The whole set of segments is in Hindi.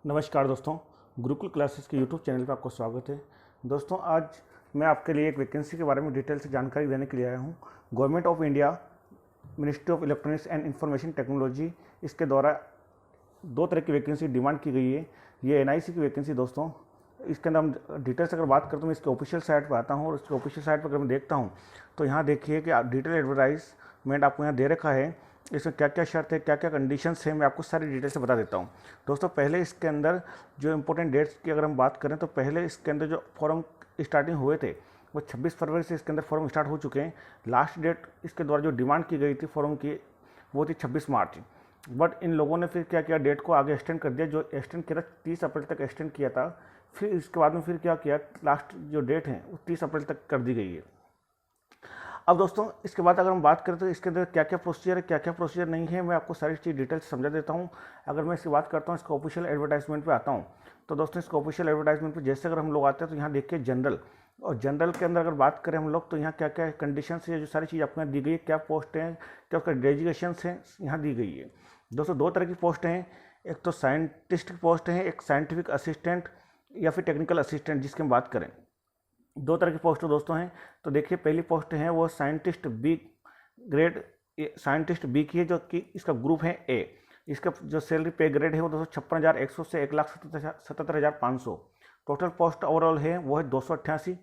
नमस्कार दोस्तों, गुरुकुल क्लासेस के यूट्यूब चैनल पर आपको स्वागत है। दोस्तों, आज मैं आपके लिए एक वैकेंसी के बारे में डिटेल से जानकारी देने के लिए आया हूँ। Government of India, ministry of electronics and information technology, इसके द्वारा दो तरह की वैकेंसी डिमांड की गई है। ये एनआईसी की वैकेंसी दोस्तों। इसके अंदर हम डिटेल्स अगर बात करते हैं, मैं इसके ऑफिशियल साइट पर आता हूँ और इसके ऑफिशियल साइट पर अगर मैं देखता हूँ तो यहाँ देखिए कि डिटेल एडवर्टाइजमेंट आपको यहाँ दे रखा है। इसमें क्या क्या शर्त है, क्या क्या कंडीशंस है, मैं आपको सारी डिटेल से बता देता हूँ। दोस्तों, पहले इसके अंदर जो इंपॉर्टेंट डेट्स की अगर हम बात करें तो पहले इसके अंदर जो फॉर्म स्टार्टिंग हुए थे वो 26 फरवरी से इसके अंदर फॉर्म स्टार्ट हो चुके हैं। लास्ट डेट इसके द्वारा जो डिमांड की गई थी फॉर्म की वो थी 26 मार्च। बट इन लोगों ने फिर क्या किया, डेट को आगे एक्सटेंड कर दिया। जो एक्सटेंड किया था 30 अप्रैल तक एक्सटेंड किया था। फिर इसके बाद में फिर क्या किया, लास्ट जो डेट है वो 30 अप्रैल तक कर दी गई है। अब दोस्तों, इसके बाद अगर हम बात करें तो इसके अंदर क्या क्या प्रोसीजर है, क्या क्या प्रोसीजर नहीं है, मैं आपको सारी चीज़ डिटेल से समझा देता हूँ। अगर मैं इसकी बात करता हूँ, इसका ऑफिशियल एडवर्टाइजमेंट पे आता हूँ तो दोस्तों, इसका ऑफिशियल एडवर्टाइजमेंट पे जैसे अगर हम लोग आते हैं तो यहाँ देखिए जनरल, और जनरल के अंदर अगर बात करें हम लोग तो यहाँ क्या क्या कंडीशन है, जो सारी चीज़ आपको यहाँ दी गई है, क्या पोस्ट है, क्या उसका डेजिग्नेशन है, यहाँ दी गई है। दोस्तों, दो तरह की पोस्ट हैं। एक तो साइंटिस्ट की पोस्ट है, एक साइंटिफिक असिस्टेंट या फिर टेक्निकल असिस्टेंट जिसकी हम बात करें। दो तरह की पोस्ट दोस्तों हैं। तो देखिए, पहली पोस्ट है वो scientist B grade, scientist B की है, जो कि इसका ग्रुप है ए। इसका जो सैलरी पे ग्रेड है वो 256,100 से 1,77,500। टोटल पोस्ट ओवरऑल है वो है 288।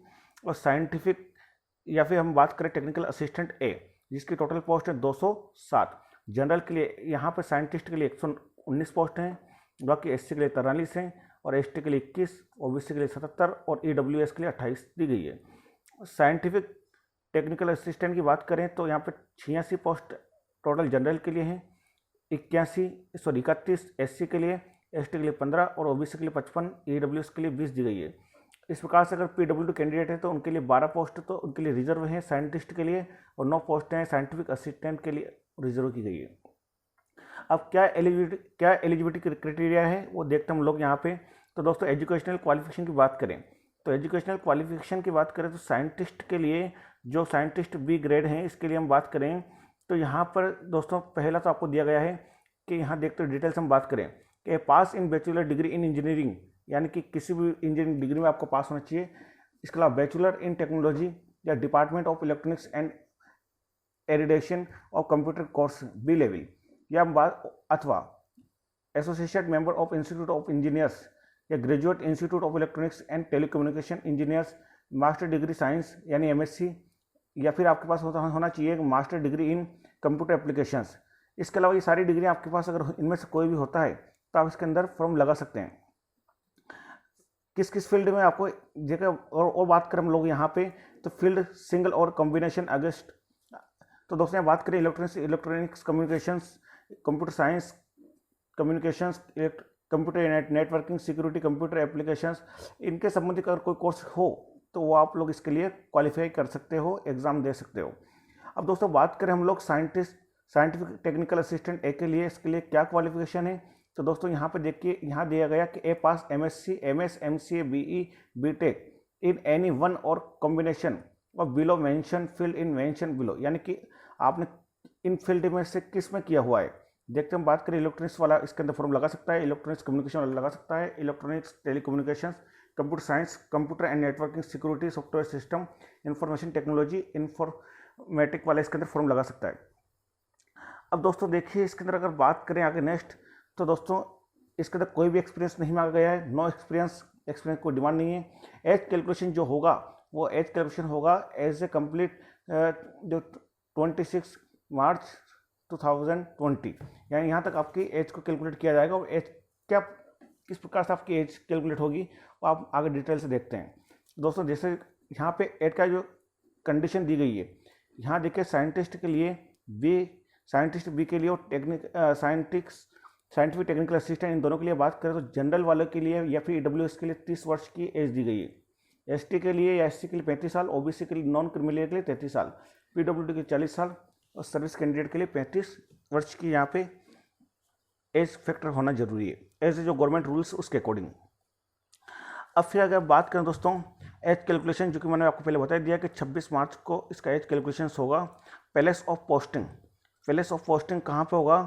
और साइंटिफिक या फिर हम बात करें टेक्निकल असिस्टेंट ए, जिसकी टोटल पोस्ट है 207। जनरल के लिए यहाँ पर साइंटिस्ट के लिए 119 पोस्ट हैं, बाकी एससी के लिए 43 हैं, और एसटी के लिए 21, ओबीसी के लिए 77 और ईडब्ल्यूएस के लिए 28 दी गई है। साइंटिफिक टेक्निकल असिस्टेंट की बात करें तो यहाँ पे 86 पोस्ट टोटल जनरल के लिए हैं, 31 एससी के लिए, एसटी के लिए 15 और ओबीसी के लिए 55, ईडब्ल्यूएस के लिए 20 दी गई है। इस प्रकार से अगर पीडब्ल्यूडी कैंडिडेट है तो उनके लिए 12 पोस्ट तो उनके लिए रिजर्व हैं साइंटिस्ट के लिए, और 9 पोस्ट हैं साइंटिफिक असिस्टेंट के लिए रिजर्व की गई है। अब क्या एलिजिबिलिटी क्राइटेरिया है वो देखते हम लोग यहाँ पे। तो दोस्तों, एजुकेशनल क्वालिफिकेशन की बात करें तो एजुकेशनल क्वालिफिकेशन की बात करें तो साइंटिस्ट के लिए जो साइंटिस्ट बी ग्रेड हैं इसके लिए हम बात करें तो यहाँ पर दोस्तों पहला तो आपको दिया गया है कि यहाँ देखते डिटेल्स हम बात करें कि pass in bachelor degree in engineering, यानी कि किसी भी इंजीनियरिंग डिग्री में आपको पास होना चाहिए। इसके अलावा बैचलर इन टेक्नोलॉजी या department of electronics and accreditation of computer course B level, या बात अथवा associate member of institute of engineers या graduate institute of electronics and telecommunication engineers master degree science यानी एमएससी, या फिर आपके पास होना चाहिए master degree in computer applications. इसके अलावा ये सारी डिग्री आपके पास अगर इनमें से कोई भी होता है तो आप इसके अंदर फॉर्म लगा सकते हैं। किस किस फील्ड में आपको जगह और बात करें हम लोग यहाँ पे तो फील्ड सिंगल और कॉम्बिनेशन अगेंस्ट। तो दोस्तों, यहाँ बात करें electronics communications, computer science communications, computer networking, security, computer applications, इनके संबंधित अगर कोई कोर्स हो तो वो आप लोग इसके लिए क्वालिफाई कर सकते हो, एग्ज़ाम दे सकते हो। अब दोस्तों, बात करें हम लोग साइंटिफिक टेक्निकल असिस्टेंट ए के लिए, इसके लिए क्या क्वालिफिकेशन है। तो दोस्तों, यहाँ पे देखिए, यहाँ दिया गया कि a pass MSc, MS, MCA, BE, BTech in any one or combination or below mention field in mention below, यानी कि आपने इन फील्ड में से किस में किया हुआ है। देखते हम बात करें इलेक्ट्रॉनिक्स वाला इसके अंदर फॉर्म लगा सकता है, इलेक्ट्रॉनिक्स कम्युनिकेशन वाला लगा सकता है, electronics telecommunications, computer science, computer and networking, security, software system, information technology, informatic वाला इसके अंदर फॉर्म लगा सकता है। अब दोस्तों देखिए, इसके अंदर अगर बात करें आगे नेक्स्ट, तो दोस्तों इसके अंदर कोई भी एक्सपीरियंस नहीं मांगा गया है, नो एक्सपीरियंस कोई डिमांड नहीं है। एज कैलकुलेशन जो होगा वो एज कैलकुलेशन होगा एज ए कंप्लीट जो 26 मार्च 2020, यानी यहाँ तक आपकी एज को कैलकुलेट किया जाएगा। और एज क्या किस प्रकार से आपकी एज कैलकुलेट होगी वो आप आगे डिटेल से देखते हैं। दोस्तों, जैसे यहाँ पे एज का जो कंडीशन दी गई है, यहाँ देखिए साइंटिस्ट के लिए साइंटिस्ट बी के लिए और साइंटिफिक टेक्निकल असिस्टेंट, इन दोनों के लिए बात करें तो जनरल वालों के लिए या फिर ईडब्ल्यूएस के लिए 30 वर्ष की एज दी गई है। एसटी के लिए या एससी के लिए 35 साल, ओबीसी के लिए नॉन क्रिमिनल के लिए 33 साल, पीडब्ल्यूडी के लिए 40 साल और सर्विस कैंडिडेट के लिए 35 वर्ष की यहाँ पे एज फैक्टर होना जरूरी है, एज जो गवर्नमेंट रूल्स उसके अकॉर्डिंग। अब फिर अगर बात करें दोस्तों एज कैलकुलेशन, जो कि मैंने आपको पहले बता दिया कि 26 मार्च को इसका एज कैलकुलेशन होगा। पैलेस ऑफ पोस्टिंग कहाँ पे होगा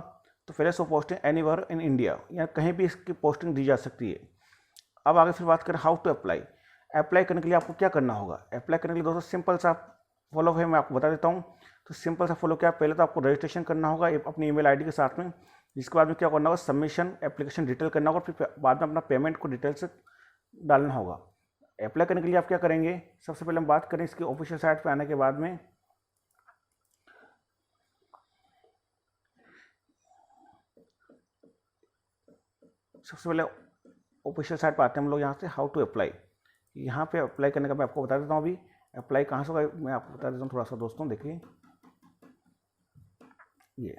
तो fresh of posting anywhere in India, या कहीं भी इसकी पोस्टिंग दी जा सकती है। अब आगे फिर बात करें हाउ टू अप्लाई। अप्लाई करने के लिए आपको क्या करना होगा। अप्लाई करने के लिए दोस्तों सिंपल सा फॉलो है, मैं आपको बता देता हूँ। तो सिंपल सा फॉलो क्या, पहले तो आपको रजिस्ट्रेशन करना होगा अपनी ईमेल आईडी के साथ में। जिसके बाद में क्या करना होगा, सबमिशन एप्लीकेशन डिटेल करना होगा, फिर बाद में अपना पेमेंट को डिटेल से डालना होगा। अप्लाई करने के लिए आप क्या करेंगे, सबसे पहले हम बात करें इसकी ऑफिशियल साइट पे आने के बाद में। सबसे पहले ऑफिशियल साइट पर आते हैं हम लोग, यहाँ से हाउ टू अप्लाई। यहाँ पे अप्लाई करने का मैं आपको बता देता हूँ। अभी अप्लाई कहाँ से होगा मैं आपको बता देता हूँ थोड़ा सा दोस्तों। देखिए ये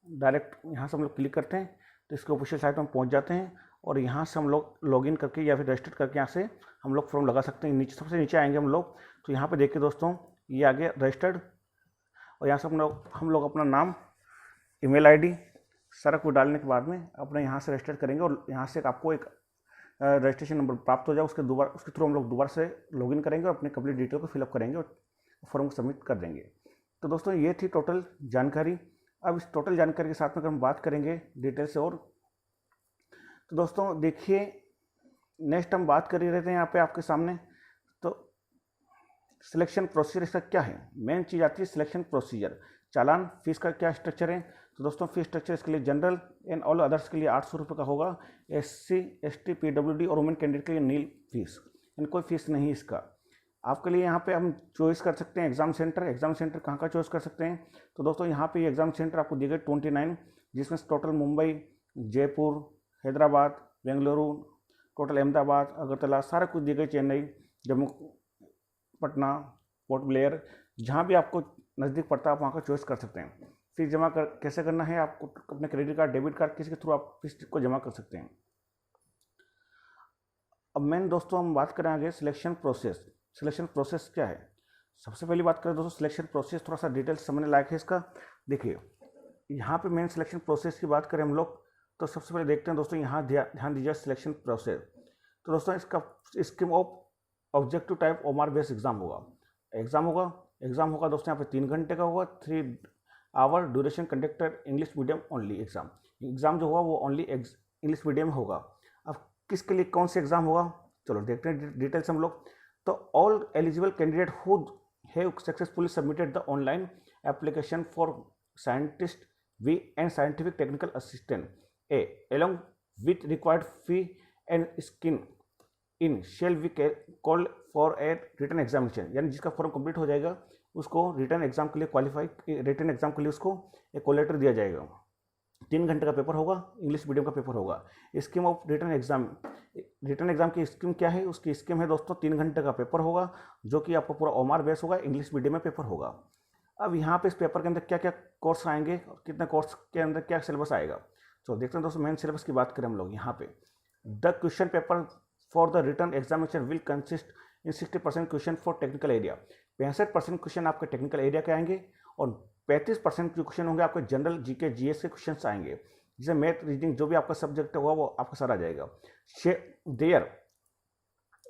डायरेक्ट यहाँ से हम लोग क्लिक करते हैं तो इसके ऑफिशियल साइट में पहुँच जाते हैं, और यहाँ से हम लोग लॉगिन करके या फिर रजिस्टर करके यहाँ से हम लोग फॉर्म लगा सकते हैं। नीचे सबसे नीचे आएंगे हम लोग, तो यहाँ पे देखिए दोस्तों ये आगे रजिस्टर्ड, और यहाँ से हम लोग अपना नाम, ईमेल आईडी सारा कुछ डालने के बाद में अपने यहाँ से रजिस्टर करेंगे, और यहाँ से आपको एक रजिस्ट्रेशन नंबर प्राप्त हो जाए। उसके थ्रू हम लोग दोबारा से लॉगिन करेंगे और अपने कंप्लीट डिटेल को फिलअप करेंगे और फॉर्म को सबमिट कर देंगे। तो दोस्तों ये थी टोटल जानकारी। अब इस टोटल जानकारी के साथ में अगर हम बात करेंगे डिटेल से, और तो दोस्तों देखिए नेक्स्ट हम बात कर ही रहते हैं यहाँ पे आपके सामने। तो सिलेक्शन प्रोसीजर इसका क्या है, मेन चीज़ आती है सिलेक्शन प्रोसीजर। चालान फीस का क्या स्ट्रक्चर है, तो दोस्तों फीस स्ट्रक्चर इसके लिए जनरल एंड ऑल अदर्स के लिए 800 रुपये का होगा। SC ST PWD और वुमेन कैंडिडेट के लिए नील फीस, इन कोई फीस नहीं इसका। आपके लिए यहाँ पे हम चॉइस कर सकते हैं एग्जाम सेंटर कहाँ का चॉइस कर सकते हैं। तो दोस्तों यहाँ पे एग्जाम सेंटर आपको दिए गए 29, जिसमें टोटल मुंबई, जयपुर, हैदराबाद, बेंगलुरु, टोटल अहमदाबाद, अगरतला सारा कुछ दिए गए, चेन्नई, जम्मू, पटना, पोर्ट ब्लेयर, जहाँ भी आपको नज़दीक पड़ता है आप वहाँ का चॉइस कर सकते हैं। फीस जमा कैसे करना है, आपको अपने क्रेडिट कार्ड, डेबिट कार्ड, किसी के थ्रू आप फीस को जमा कर सकते हैं। अब मेन दोस्तों हम बात करें आगे सिलेक्शन प्रोसेस क्या है। सबसे पहली बात करें दोस्तों सिलेक्शन प्रोसेस, थोड़ा सा डिटेल समझने लायक है इसका। देखिए यहाँ पे मेन सिलेक्शन प्रोसेस की बात करें हम लोग, तो सबसे पहले देखते हैं दोस्तों यहाँ ध्यान दीजिए सिलेक्शन प्रोसेस। तो दोस्तों इसका scheme of objective type OMR based exam होगा दोस्तों। यहाँ पे 3 घंटे का होगा, 3 hour duration, conductor English medium only. Exam जो होगा वो ओनली इंग्लिश मीडियम होगा। अब किसके लिए कौन से एग्जाम होगा, चलो देखते हैं डिटेल्स हम लोग। तो all eligible candidate who have successfully submitted the online application for scientist B and scientific technical assistant A along with required fee and skin in shall be called for a written examination। यानी जिसका फॉर्म कंप्लीट हो जाएगा उसको रिटर्न एग्जाम के लिए उसको एक कॉल लेटर दिया जाएगा। 3 घंटे का पेपर होगा, इंग्लिश मीडियम का पेपर होगा। स्कीम ऑफ रिटर्न एग्जाम की स्कीम क्या है, उसकी स्कीम है दोस्तों 3 घंटे का पेपर होगा, जो कि आपको पूरा OMR बेस होगा, इंग्लिश मीडियम में पेपर होगा। अब यहाँ पे इस पेपर के अंदर क्या क्या कोर्स आएंगे, कितने कोर्स के अंदर क्या सिलेबस आएगा, तो देखते हैं दोस्तों। मेन सिलेबस की बात करें हम लोग यहाँ पे, the question paper for the return examination will consist in 60% question for technical area. 65% question आपके टेक्निकल एरिया के आएंगे, और 35% जो क्वेश्चन होंगे आपके जनरल GK GS के क्वेश्चन आएंगे, जिसे मैथ रीजनिंग जो भी आपका सब्जेक्ट होगा वो आपका सारा जाएगा।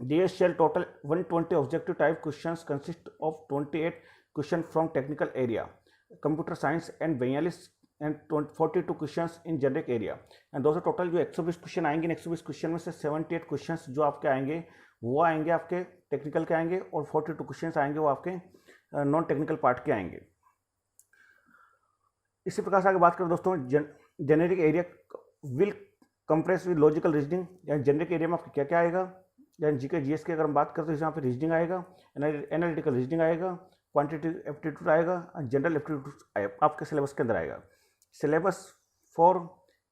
There shall total 120 objective type question consist of 28 question from technical area, computer science and 42 questions in generic area. And दोस्तों टोटल जो 120 क्वेश्चन आएंगे, 120 क्वेश्चन में से 78 क्वेश्चंस जो आपके आएंगे वो आएंगे आपके टेक्निकल के आएंगे, और 42 क्वेश्चंस आएंगे वो आपके नॉन टेक्निकल पार्ट के आएंगे। इसी प्रकार से आगे बात करें दोस्तों, generic area will compress with logical reasoning. यानी जेनेरिक एरिया में आपके क्या क्या आएगा, यानी GK GS की अगर हम बात करते हैं तो यहाँ पे रीजनिंग आएगा, एनालिटिकल रीजनिंग आएगा, क्वांटिटेटिव एप्टीट्यूड आएगा, जनरल एप्टीट्यूड आपके सिलेबस के अंदर आएगा। सिलेबस फॉर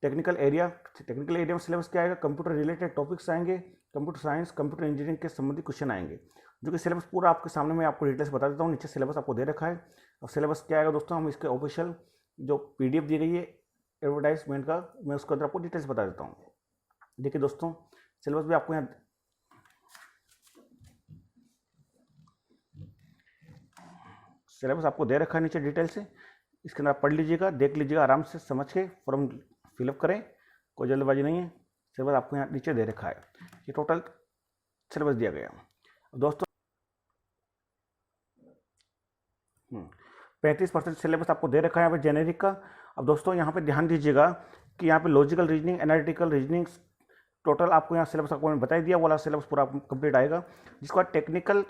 टेक्निकल एरिया में सिलेबस क्या आएगा, कंप्यूटर रिलेटेड टॉपिक्स आएंगे, कंप्यूटर साइंस, कंप्यूटर इंजीनियरिंग के संबंधित क्वेश्चन आएंगे, जो कि सिलेबस पूरा आपके सामने मैं आपको डिटेल्स बता देता हूँ। नीचे सिलेबस आपको दे रखा है। अब सिलेबस क्या आएगा दोस्तों, हम इसके ऑफिशियल जो PDF दी गई है एडवर्टाइजमेंट का, मैं उसके अंदर आपको डिटेल्स बता देता हूँ। देखिए दोस्तों सिलेबस भी आपको यहाँ सिलेबस आपको दे रखा है नीचे डिटेल से, इसके अंदर आप पढ़ लीजिएगा, देख लीजिएगा, आराम से समझ के फॉर्म फिलअप करें, कोई जल्दबाजी नहीं है। सिलेबस आपको यहाँ नीचे दे रखा है, ये टोटल सिलेबस दिया गया दोस्तों। 35% सिलेबस आपको दे रखा है यहाँ पे जेनेरिक का। अब दोस्तों यहाँ पे ध्यान दीजिएगा कि यहाँ पे logical reasoning, analytical reasoning, total आपको यहाँ सिलेबस आपको मैंने बता ही दिया, वो वाला सिलेबस पूरा कंप्लीट आएगा। जिसके बाद टेक्निकल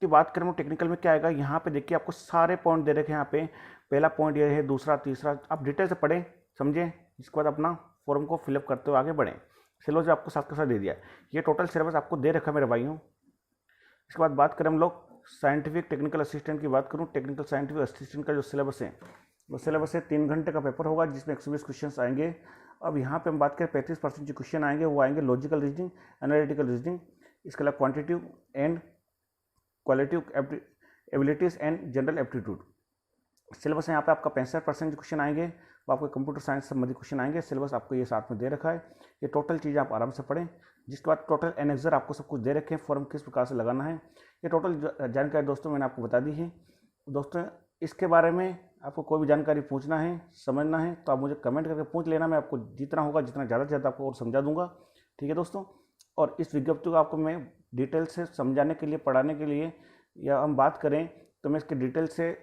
की बात करें, टेक्निकल में क्या आएगा, यहाँ पे देखिए आपको सारे पॉइंट दे रखे हैं यहाँ पे। पहला पॉइंट ये है, दूसरा, तीसरा, आप डिटेल से पढ़ें, समझें, जिसके बाद अपना फॉर्म को फिलअप करते हुए आगे बढ़ें। सिलेबस आपको साथ के साथ दे दिया, ये टोटल सिलेबस आपको दे रखा है मेरे भाइयों। इसके बाद बात करें हम लोग साइंटिफिक टेक्निकल असिस्टेंट की बात करूँ, टेक्निकल साइंटिफिक असिस्टेंट का जो सिलेबस है, वो सिलेबस है 3 घंटे का पेपर होगा, जिसमें 120 क्वेश्चन आएंगे। अब यहाँ पे हम बात करें 35% जो क्वेश्चन आएंगे वो आएंगे लॉजिकल रीजनिंग, एनालिटिकल रीजनिंग, इसके अलावा quantitative and qualitative abilities and general aptitude. Syllabus है यहाँ पे आपका 65% जो क्वेश्चन आएंगे वो आपके कंप्यूटर साइंस संबंधित क्वेश्चन आएंगे। सिलेबस आपको ये साथ में दे रखा है, ये टोटल चीज़ें आप आराम से पढ़ें। जिसके बाद टोटल एनेक्सर आपको सब कुछ दे रखे हैं, फॉर्म किस प्रकार से लगाना है, ये टोटल जानकारी दोस्तों मैंने आपको बता दी है। दोस्तों इसके बारे में आपको कोई भी जानकारी पूछना है, समझना है, तो आप मुझे कमेंट करके पूछ लेना, मैं आपको जितना होगा, जितना ज़्यादा से ज़्यादा आपको और समझा दूंगा। ठीक है दोस्तों, और इस विज्ञप्ति को आपको मैं डिटेल से समझाने के लिए, पढ़ाने के लिए, या हम बात करें तो मैं इसके डिटेल से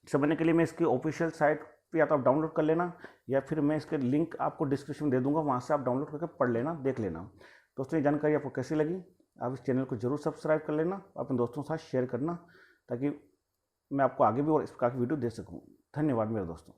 समझने के लिए मैं इसकी ऑफिशियल साइट पे या तो आप डाउनलोड कर लेना, या फिर मैं इसके लिंक आपको डिस्क्रिप्शन में दे दूंगा, वहाँ से आप डाउनलोड करके पढ़ लेना, देख लेना। दोस्तों ये जानकारी आपको कैसी लगी, आप इस चैनल को जरूर सब्सक्राइब कर लेना, अपने दोस्तों के साथ शेयर करना, ताकि मैं आपको आगे भी और इस प्रकार की वीडियो दे सकूँ। धन्यवाद मेरे दोस्तों।